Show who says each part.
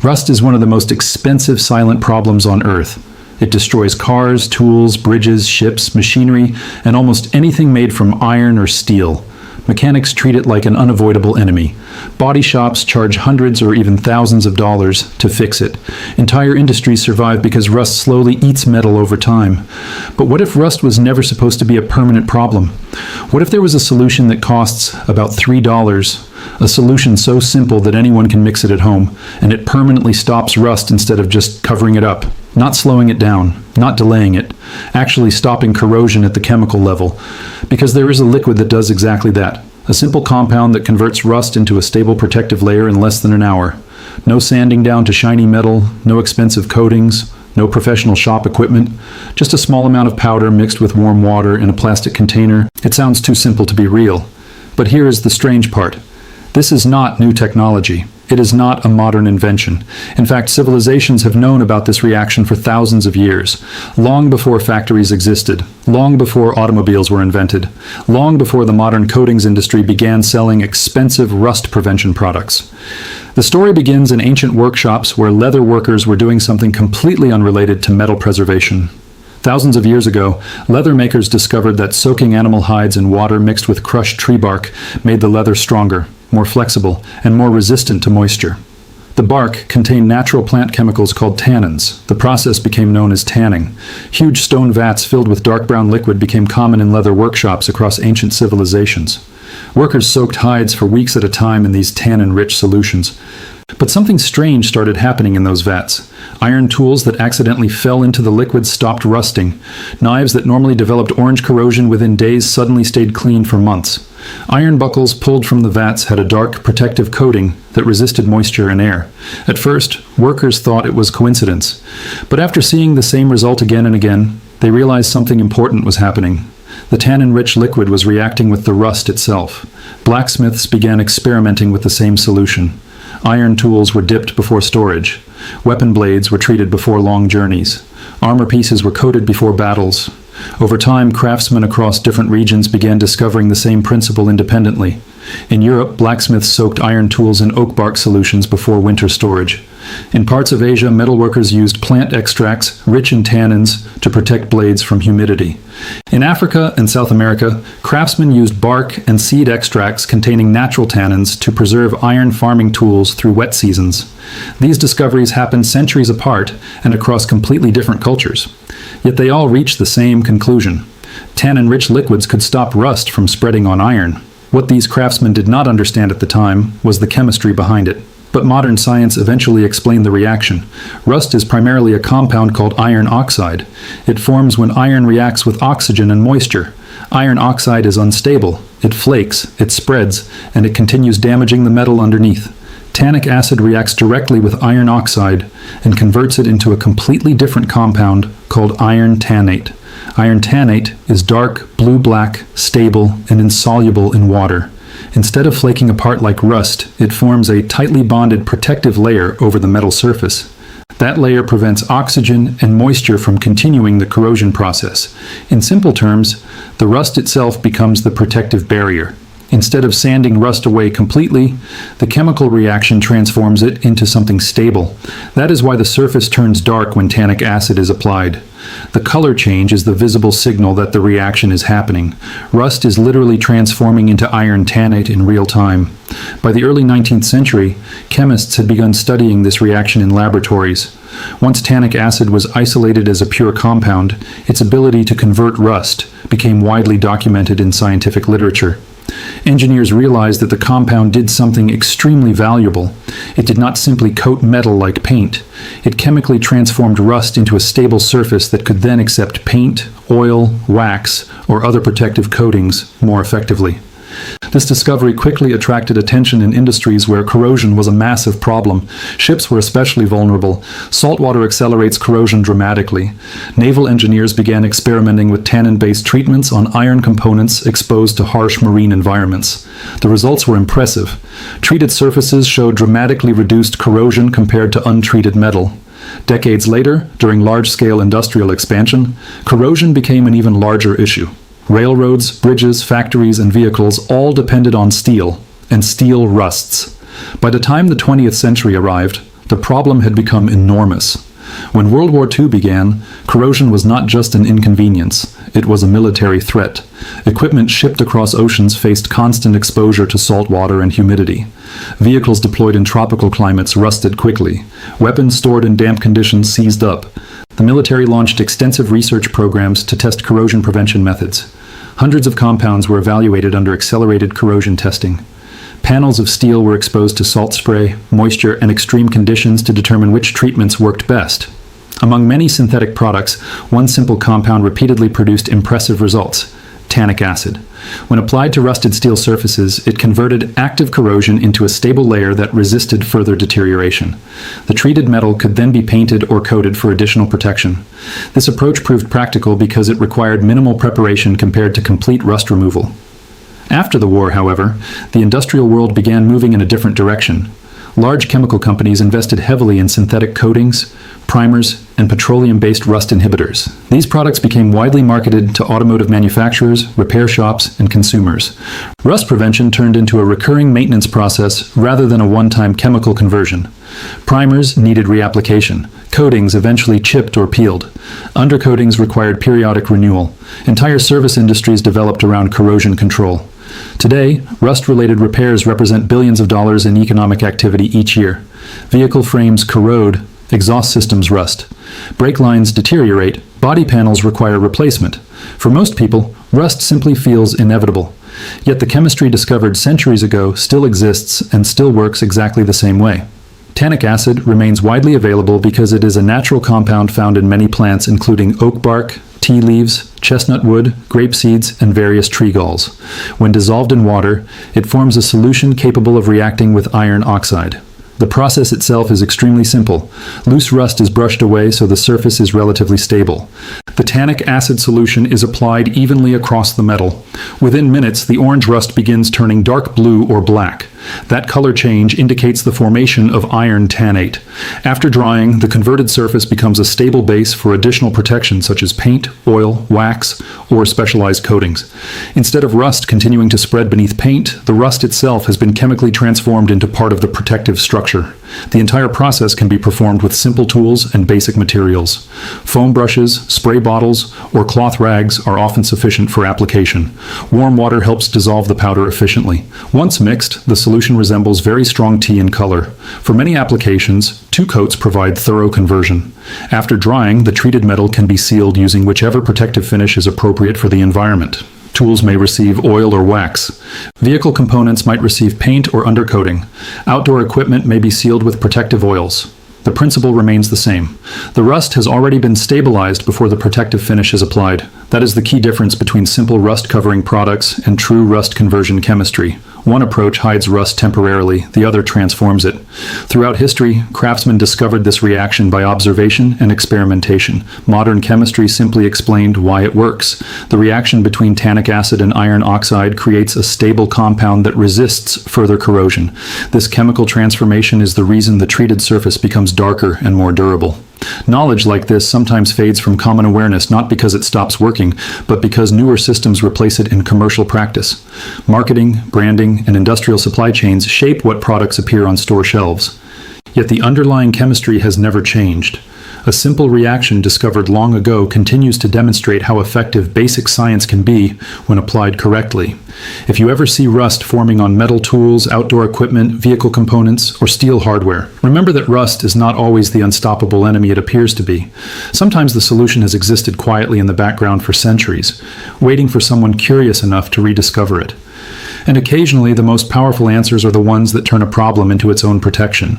Speaker 1: Rust is one of the most expensive silent problems on Earth. It destroys cars, tools, bridges, ships, machinery, and almost anything made from iron or steel. Mechanics treat it like an unavoidable enemy. Body shops charge hundreds or even thousands of dollars to fix it. Entire industries survive because rust slowly eats metal over time. But what if rust was never supposed to be a permanent problem? What if there was a solution that costs about $3, a solution so simple that anyone can mix it at home, and it permanently stops rust instead of just covering it up? Not slowing it down, not delaying it, actually stopping corrosion at the chemical level. Because there is a liquid that does exactly that. A simple compound that converts rust into a stable protective layer in less than an hour. No sanding down to shiny metal, no expensive coatings, no professional shop equipment, just a small amount of powder mixed with warm water in a plastic container. It sounds too simple to be real. But here is the strange part. This is not new technology. It is not a modern invention. In fact, civilizations have known about this reaction for thousands of years, long before factories existed, long before automobiles were invented, long before the modern coatings industry began selling expensive rust prevention products. The story begins in ancient workshops where leather workers were doing something completely unrelated to metal preservation. Thousands of years ago, leather makers discovered that soaking animal hides in water mixed with crushed tree bark made the leather stronger, more flexible, and more resistant to moisture. The bark contained natural plant chemicals called tannins. The process became known as tanning. Huge stone vats filled with dark brown liquid became common in leather workshops across ancient civilizations. Workers soaked hides for weeks at a time in these tannin-rich solutions. But something strange started happening in those vats. Iron tools that accidentally fell into the liquid stopped rusting. Knives that normally developed orange corrosion within days suddenly stayed clean for months. Iron buckles pulled from the vats had a dark, protective coating that resisted moisture and air. At first, workers thought it was coincidence. But after seeing the same result again and again, they realized something important was happening. The tannin-rich liquid was reacting with the rust itself. Blacksmiths began experimenting with the same solution. Iron tools were dipped before storage. Weapon blades were treated before long journeys. Armor pieces were coated before battles. Over time, craftsmen across different regions began discovering the same principle independently. In Europe, blacksmiths soaked iron tools in oak bark solutions before winter storage. In parts of Asia, metalworkers used plant extracts rich in tannins to protect blades from humidity. In Africa and South America, craftsmen used bark and seed extracts containing natural tannins to preserve iron farming tools through wet seasons. These discoveries happened centuries apart and across completely different cultures. Yet they all reached the same conclusion. Tannin-rich liquids could stop rust from spreading on iron. What these craftsmen did not understand at the time was the chemistry behind it. But modern science eventually explained the reaction. Rust is primarily a compound called iron oxide. It forms when iron reacts with oxygen and moisture. Iron oxide is unstable. It flakes, it spreads, and it continues damaging the metal underneath. Tannic acid reacts directly with iron oxide and converts it into a completely different compound called iron tannate. Iron tannate is dark, blue-black, stable, and insoluble in water. Instead of flaking apart like rust, it forms a tightly bonded protective layer over the metal surface. That layer prevents oxygen and moisture from continuing the corrosion process. In simple terms, the rust itself becomes the protective barrier. Instead of sanding rust away completely, the chemical reaction transforms it into something stable. That is why the surface turns dark when tannic acid is applied. The color change is the visible signal that the reaction is happening. Rust is literally transforming into iron tannate in real time. By the early 19th century, chemists had begun studying this reaction in laboratories. Once tannic acid was isolated as a pure compound, its ability to convert rust became widely documented in scientific literature. Engineers realized that the compound did something extremely valuable. It did not simply coat metal like paint. It chemically transformed rust into a stable surface that could then accept paint, oil, wax, or other protective coatings more effectively. This discovery quickly attracted attention in industries where corrosion was a massive problem. Ships were especially vulnerable. Saltwater accelerates corrosion dramatically. Naval engineers began experimenting with tannin-based treatments on iron components exposed to harsh marine environments. The results were impressive. Treated surfaces showed dramatically reduced corrosion compared to untreated metal. Decades later, during large-scale industrial expansion, corrosion became an even larger issue. Railroads, bridges, factories, and vehicles all depended on steel, and steel rusts. By the time the 20th century arrived, The problem had become enormous. When World War II began, corrosion was not just an inconvenience, it was a military threat. Equipment shipped across oceans faced constant exposure to salt water and humidity. Vehicles deployed in tropical climates rusted quickly. Weapons stored in damp conditions seized up. The military launched extensive research programs to test corrosion prevention methods. Hundreds of compounds were evaluated under accelerated corrosion testing. Panels of steel were exposed to salt spray, moisture, and extreme conditions to determine which treatments worked best. Among many synthetic products, one simple compound repeatedly produced impressive results: tannic acid. When applied to rusted steel surfaces, it converted active corrosion into a stable layer that resisted further deterioration. The treated metal could then be painted or coated for additional protection. This approach proved practical because it required minimal preparation compared to complete rust removal. After the war, however, the industrial world began moving in a different direction. Large chemical companies invested heavily in synthetic coatings, primers, and petroleum-based rust inhibitors. These products became widely marketed to automotive manufacturers, repair shops, and consumers. Rust prevention turned into a recurring maintenance process rather than a one-time chemical conversion. Primers needed reapplication. Coatings eventually chipped or peeled. Undercoatings required periodic renewal. Entire service industries developed around corrosion control. Today, rust-related repairs represent billions of dollars in economic activity each year. Vehicle frames corrode, exhaust systems rust. Brake lines deteriorate, body panels require replacement. For most people, rust simply feels inevitable. Yet the chemistry discovered centuries ago still exists and still works exactly the same way. Tannic acid remains widely available because it is a natural compound found in many plants including oak bark, tea leaves, chestnut wood, grape seeds, and various tree galls. When dissolved in water, it forms a solution capable of reacting with iron oxide. The process itself is extremely simple. Loose rust is brushed away so the surface is relatively stable. The tannic acid solution is applied evenly across the metal. Within minutes, the orange rust begins turning dark blue or black. That color change indicates the formation of iron tannate. After drying, the converted surface becomes a stable base for additional protection such as paint, oil, wax, or specialized coatings. Instead of rust continuing to spread beneath paint, the rust itself has been chemically transformed into part of the protective structure. The entire process can be performed with simple tools and basic materials. Foam brushes, spray bottles, or cloth rags are often sufficient for application. Warm water helps dissolve the powder efficiently. Once mixed, the solution resembles very strong tea in color. For many applications, 2 coats provide thorough conversion. After drying, the treated metal can be sealed using whichever protective finish is appropriate for the environment. Tools may receive oil or wax. Vehicle components might receive paint or undercoating. Outdoor equipment may be sealed with protective oils. The principle remains the same. The rust has already been stabilized before the protective finish is applied. That is the key difference between simple rust-covering products and true rust conversion chemistry. One approach hides rust temporarily, the other transforms it. Throughout history, craftsmen discovered this reaction by observation and experimentation. Modern chemistry simply explained why it works. The reaction between tannic acid and iron oxide creates a stable compound that resists further corrosion. This chemical transformation is the reason the treated surface becomes darker and more durable. Knowledge like this sometimes fades from common awareness not because it stops working, but because newer systems replace it in commercial practice. Marketing, branding, and industrial supply chains shape what products appear on store shelves. Yet the underlying chemistry has never changed. A simple reaction discovered long ago continues to demonstrate how effective basic science can be when applied correctly. If you ever see rust forming on metal tools, outdoor equipment, vehicle components, or steel hardware, remember that rust is not always the unstoppable enemy it appears to be. Sometimes the solution has existed quietly in the background for centuries, waiting for someone curious enough to rediscover it. And occasionally, the most powerful answers are the ones that turn a problem into its own protection.